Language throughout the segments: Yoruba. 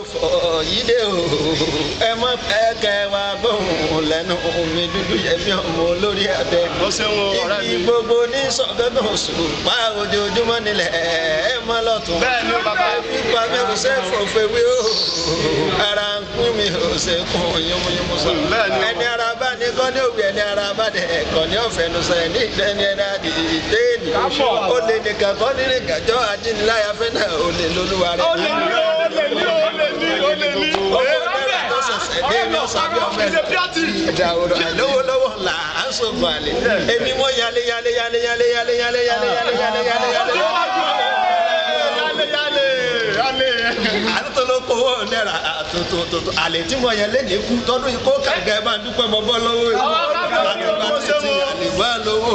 fọ yìí dé o ẹ mọ kẹkẹ wa gbóhùn lẹ́nu mi dúdú yẹmi ọmọ olórí abẹ ibi gbogbo ní sọgọgàn òṣùpá ojoojúmọ́ nílẹ̀ ẹ mọ lọtún pípa mi ò ṣe fòfèwé o ara ń kún mi ò ṣe kún yúnmúyúnmú sọ ẹni ara bá ní kọ́ ní òbí ẹni ara bá dẹ̀ kọ́ ní ọ̀fẹ́ ló sọ ẹni ìdẹ́ni ẹ̀dá ìdéènì ó lè nìkan kọ́ nínú ìgbàjọ́ adínláyà fẹ́ náà ó lè lólúwa rẹ̀. Lọ́wọ́lọ́wọ́ la à ń sọ̀gbọ̀n àlè. Èmi mọ̀ yálé. Àtúntòlókòwò náírà àtúntò àlè tí mo yẹn lé ní ikú tọdún ikú kàǹgà ẹ máa dúpẹ́ mọ́ bọ́ lọ́wọ́ yìí. Àtúntò tí àlè bá lówó.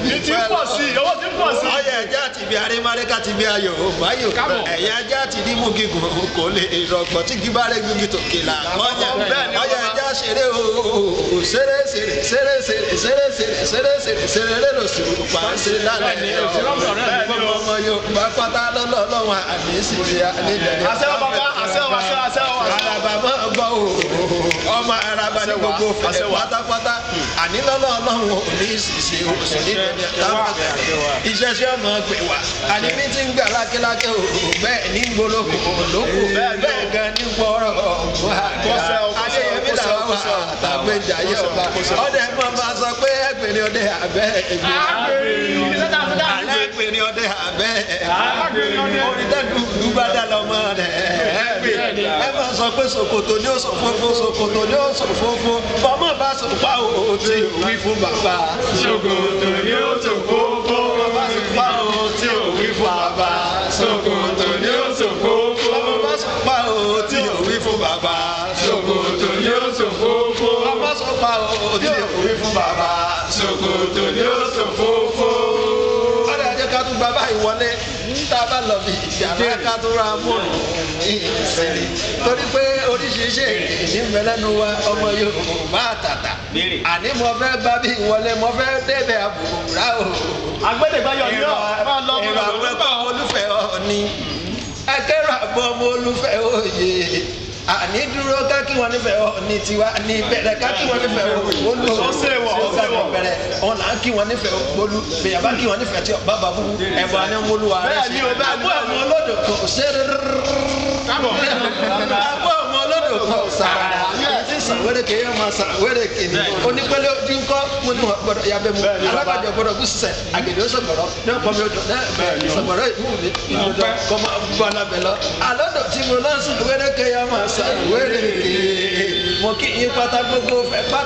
Ní ti pọ̀ sí i, owó ti pọ̀ sí i. Ọyẹ ẹja àti ibi arémáréká ti bí ayò báyò. Ẹ̀yà ẹja àti dímú gígùn kò lè rọgbọ̀ tí gíbárẹ̀ gbígi tòkè là. Ọyẹ ẹja ṣeré o ṣeré lọ sí òkùnkùn à ń ṣe lálẹ́. Ọmọ Yorùbá pátá lọ́lọ́wọ́ àmì ìsìnkú àlejò. Àràbà máa gbọ́ o ọmọ àràbà ní gbogbo fẹ̀ pátápátá àní lọ́lọ́run ò ní ìṣìṣe oṣù nídìí tábàtà iṣẹ́ tí ọmọ gbé wá àní mi ti ń gbà lákílákí o bẹ́ẹ̀ ní gbolóko lóko bẹ́ẹ̀ gan ní gbọ́rọ̀ adéyẹmí làwọn wà àtàgbéjà yìí ọba ọdẹ mọ máa sọ pé ẹgbẹ̀rin ọdẹ abẹ́ ẹgbẹ̀rin ọdẹ abẹ́ orí dẹ́dùn bá dá lọ́mọ rẹ̀ ẹ máa sọ pé ṣòkòtò ni ó sọ fófó ṣòkòtò ni ó sọ fófó bọ́mọ bá sọ pa o tí ò wí fún bàbá ṣòkòtò ni ó sọ fófó bàbá sọ pa o tí ò wí fún bàbá ṣòkòtò ni ó sọ fófó bàbá bá sọ pa o tí ò wí fún bàbá ṣòkòtò ni ó sọ fófó bàbá sọ pa o tí ò wí fún bàbá ṣòkòtò ni ó sọ fófó. ọ̀rẹ́ ajẹ́ ká tún bàbá ìwọlé tá a bá lọ bí ìyàrá ká tó ra mọ́ọ̀nù ní ìṣẹ̀lẹ̀ torí pé oríṣiríṣi ìnímẹ̀lẹ́nu wa ọmọ Yorùbá àtàtà àní mo fẹ́ bá bí ìwọlé mo fẹ́ débẹ̀ àbùrà o. agbẹ́dẹ̀gbáyọ̀ ni ọ̀ máa lọ bí èrò àwọn ẹ̀kọ́ olùfẹ́ ọ̀ni akẹ́rọ̀ àbọ̀ ọmọ olùfẹ́ òye àní dúró kákí wọn nífẹ̀ẹ́ ọ̀ni tiwa ní bẹ̀rẹ̀ kákí wọn nífẹ̀ẹ́ olú ọ̀sẹ̀ bẹ̀rẹ̀ ọ̀n là ń kí wọn nífẹ̀ẹ́ olú bẹ̀yà bá kí wọn nífẹ̀ẹ́ tí ọba bàbú ẹ̀bùn àní olúwa rẹ̀ ṣe àbọ̀ ọmọ olódò kò ṣe àbọ̀ ọmọ olódò kò sàrà àti sàwérè kéye ọmọ sàwérè kìíní onípẹ́lẹ́ ojú ńkọ́ mo ní wọn gbọdọ̀ yabẹ́ mu alágbàjọ gbọdọ̀ bú sísẹ̀ àgèdè ó sọ̀gbọ̀rọ̀ ní ọkọ̀ mi odò náà sọ̀gbọ̀rọ̀ ìmúmi ìdòdò kọ́ máa bọ́ alábẹ́ lọ àlọ́dọ̀ tí mo lọ́sùn wéré kéye ọmọ sàwérè kéye mo kí yín pátá gbogbo fẹ́ pátá.